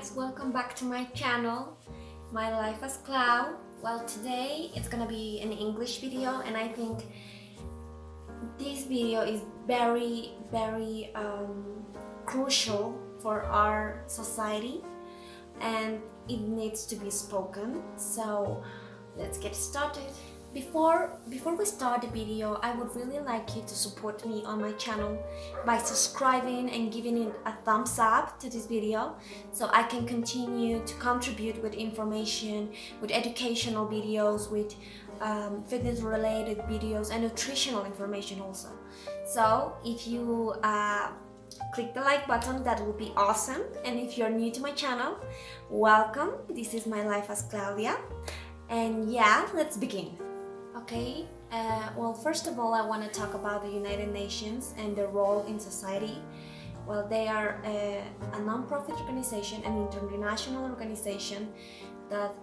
guys, welcome back to my channel, My Life as Clau. Well, today it's gonna be an English video, and I think this video is very crucial for our society and it needs to be spoken. So let's get started. Before we start the video, I would really like you to support me on my channel by subscribing and giving it a thumbs up to this video so I can continue to contribute with information, with educational videos, with fitness related videos and nutritional information also. So if you click the like button, that would be awesome. And if you're new to my channel, welcome. This is My Life as Claudia, and yeah, let's begin. Okay, well, first of all, I want to talk about the United Nations and their role in society. Well, they are a non-profit organization, an international organization that,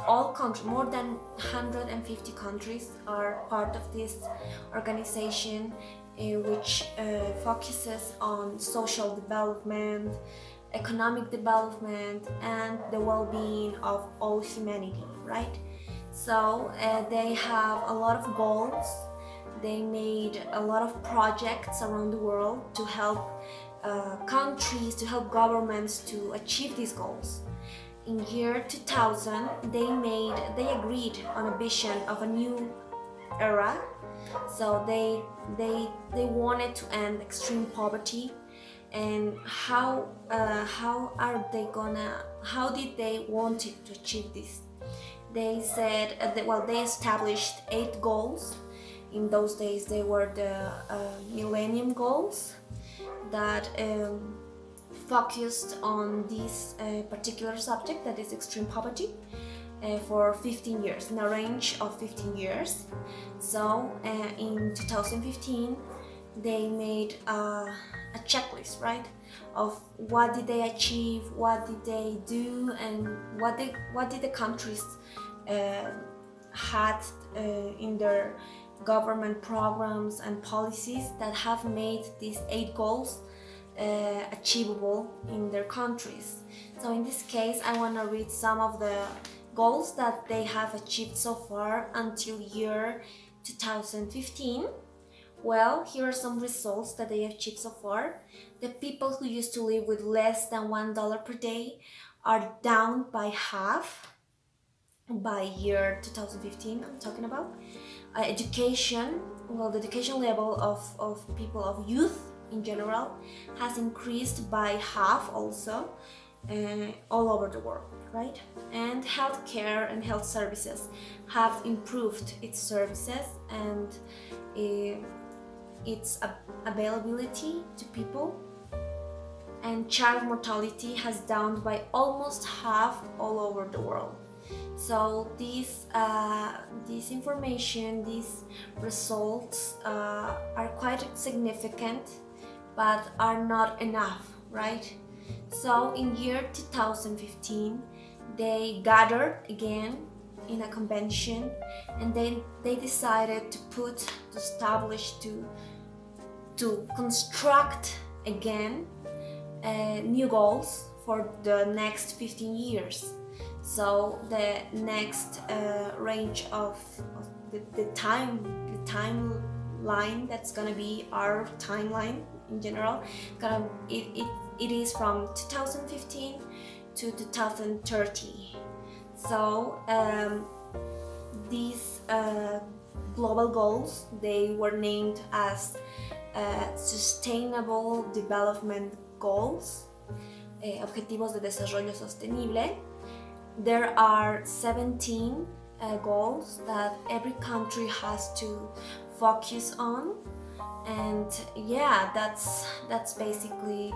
all countries, more than 150 countries are part of this organization, which focuses on social development, economic development, and the well-being of all humanity, right? So they have a lot of goals. They made a lot of projects around the world to help countries, to help governments to achieve these goals. In year 2000, they agreed on a vision of a new era. So they wanted to end extreme poverty. And how did they want it to achieve this? They said, they established 8 goals. In those days, they were the Millennium Goals that focused on this particular subject, that is extreme poverty, for 15 years, in a range of 15 years. So in 2015, they made a checklist, right, of what did they achieve, what did they do, and what did the countries had in their government programs and policies that have made these 8 goals achievable in their countries. So in this case, I want to read some of the goals that they have achieved so far until year 2015. Well, here are some results that they have achieved so far. The people who used to live with less than $1 per day are down by half by year 2015, I'm talking about. Education, well, the education level of people, of youth in general, has increased by half also all over the world, right? And healthcare and health services have improved its services and its availability to people, and child mortality has down by almost half all over the world. So this information, these results are quite significant, but are not enough, right? So in year 2015, they gathered again in a convention, and then they decided to construct again new goals for the next 15 years. So the next range of the timeline that's gonna be our timeline in general, it is from 2015 to 2030. So these global goals, they were named as Sustainable Development Goals, Objetivos de Desarrollo Sostenible. There are 17 goals that every country has to focus on, and yeah, that's basically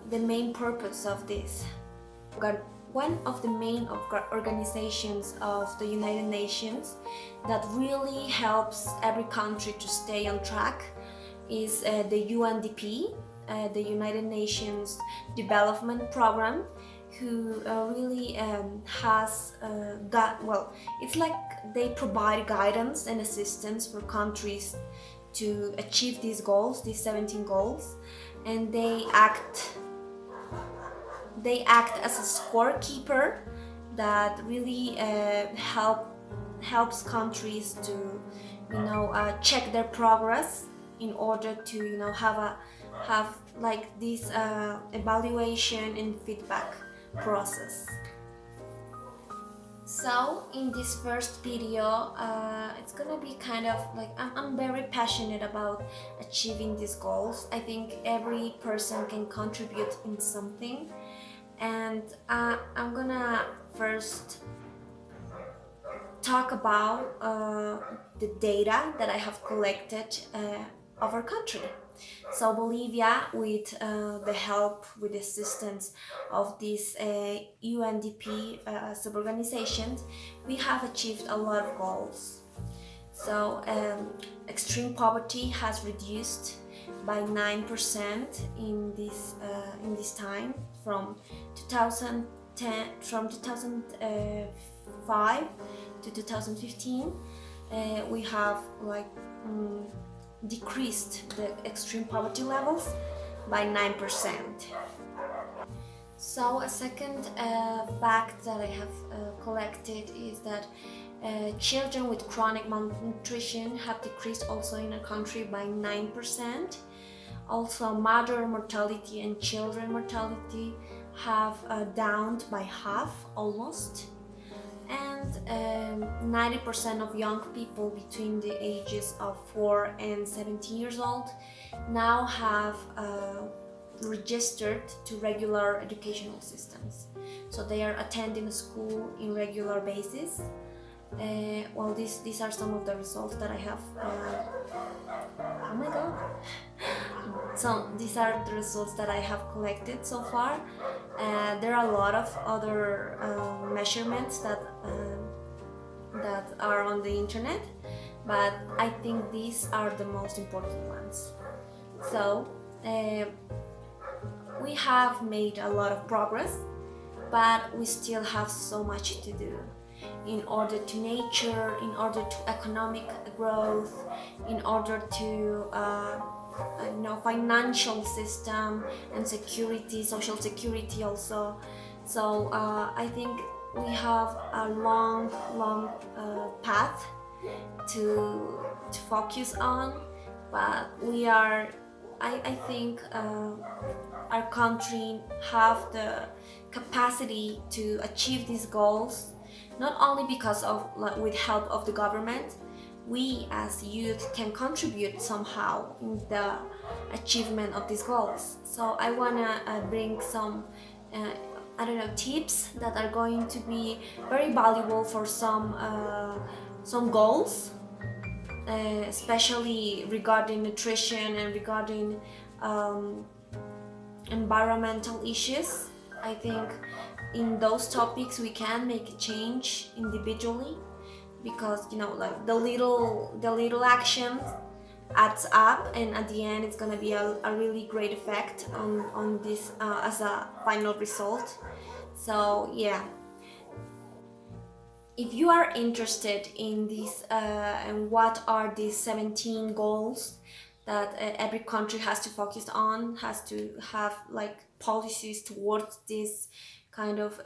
the main purpose of this. One of the main organizations of the United Nations that really helps every country to stay on track is the UNDP, the United Nations Development Program, who really has it's like they provide guidance and assistance for countries to achieve these goals, these 17 goals, and they act they act as a scorekeeper that really helps countries to check their progress in order to have like this evaluation and feedback process. So in this first video, it's gonna be kind of like I'm very passionate about achieving these goals. I think every person can contribute in something, and I'm gonna first talk about the data that I have collected of our country. So Bolivia, with the help, with the assistance of this UNDP sub-organizations, we have achieved a lot of goals. So extreme poverty has reduced by 9% in this time from 2005 to 2015. We have like decreased the extreme poverty levels by 9%. So a second fact that I have collected is that children with chronic malnutrition have decreased also in our country by 9%. Also, mother mortality and children mortality have downed by half almost. And 90% of young people between the ages of 4 and 17 years old now have registered to regular educational systems. So they are attending school in regular basis. Well, these are some of the results that I have. Oh my god! So these are the results that I have collected so far. There are a lot of other measurements that are on the internet, but I think these are the most important ones. So we have made a lot of progress, but we still have so much to do in order to nature, in order to economic growth, in order to financial system and security, social security also. So I think we have a long path to focus on, but we are, I think our country have the capacity to achieve these goals, not only because of with help of the government. We as youth can contribute somehow in the achievement of these goals. So I wanna bring some tips that are going to be very valuable for some goals, especially regarding nutrition and regarding environmental issues. I think in those topics we can make a change individually, because like the little actions adds up, and at the end it's gonna be a really great effect on this as a final result. So yeah, if you are interested in this and what are these 17 goals that every country has to focus on, has to have like policies towards this kind of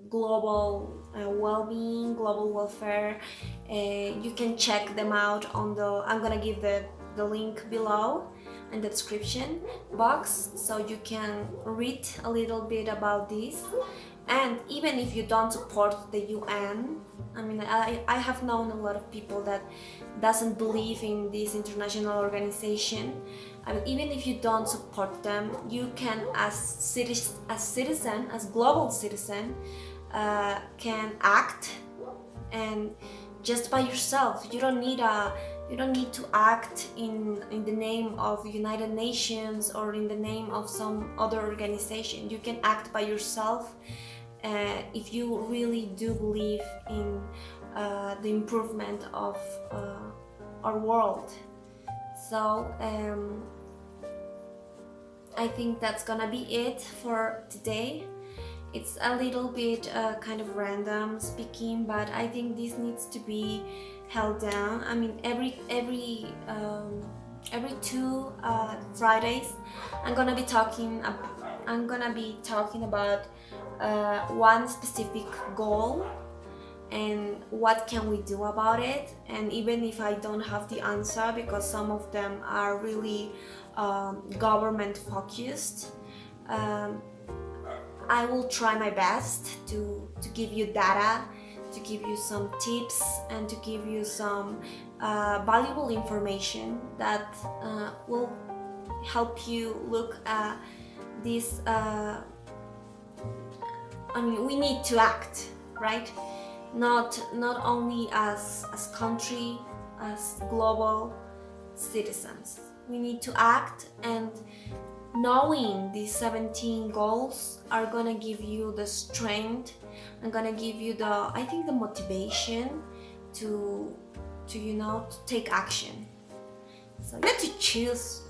global well-being, global welfare, you can check them out on I'm gonna give the link below in the description box, so you can read a little bit about this. And even if you don't support the UN, I mean, I have known a lot of people that doesn't believe in this international organization. I mean, even if you don't support them, you can, as global citizen, can act, and just by yourself. You don't need to act in the name of United Nations or in the name of some other organization. You can act by yourself if you really do believe in the improvement of our world. So I think that's gonna be it for today. It's a little bit kind of random speaking, but I think this needs to be held down. I mean, every 2 Fridays I'm gonna be talking I'm gonna be talking about one specific goal and what can we do about it. And even if I don't have the answer, because some of them are really government focused, I will try my best to give you data, to give you some tips, and to give you some valuable information that will help you look at this. I mean, we need to act, right? Not only as country, as global citizens. We need to act, and knowing these 17 goals are gonna give you the strength and gonna give you the, I think, the motivation to you know, to take action. So you have to choose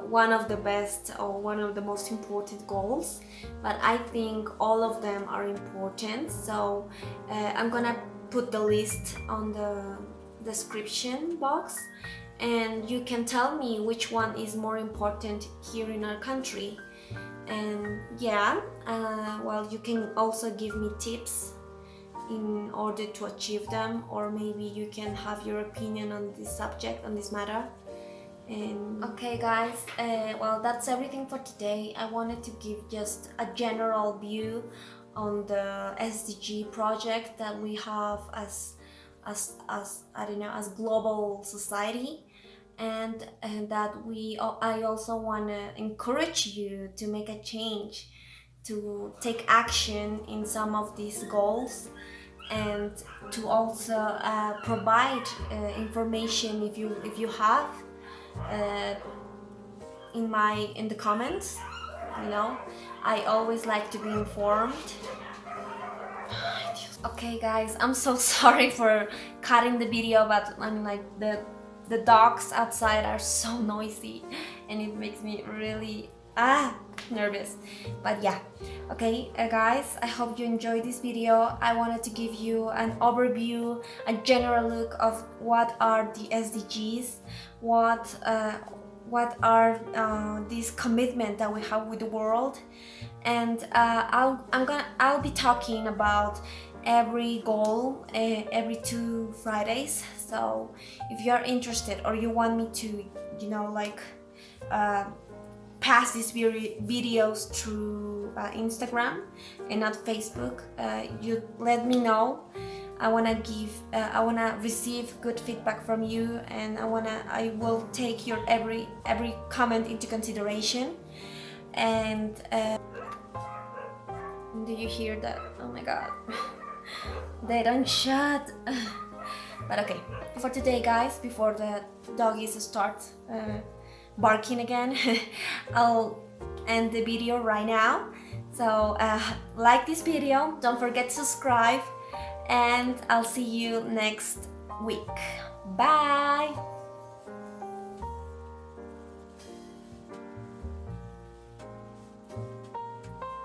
one of the best or one of the most important goals, but I think all of them are important. So I'm gonna put the list on the description box, and you can tell me which one is more important here in our country. And yeah, well, you can also give me tips in order to achieve them, or maybe you can have your opinion on this subject, on this matter. And okay guys, well, that's everything for today. I wanted to give just a general view on the SDG project that we have as I don't know, as global society, and that I also want to encourage you to make a change, to take action in some of these goals, and to also provide information if you have in the comments. You know, I always like to be informed. Okay guys, I'm so sorry for cutting the video, but I'm like, the dogs outside are so noisy and it makes me really nervous. But yeah, okay guys, I hope you enjoyed this video. I wanted to give you an overview, a general look of what are the SDGs, what are these commitments that we have with the world, and I'll be talking about every goal every 2 Fridays. So if you are interested, or you want me to, you know, like pass these videos through Instagram and not Facebook, you let me know. I wanna receive good feedback from you, and I will take your every comment into consideration. And do you hear that? Oh my god. They don't shut. But okay, for today guys, before the doggies start barking again, I'll end the video right now. So like this video, don't forget to subscribe, and I'll see you next week. Bye.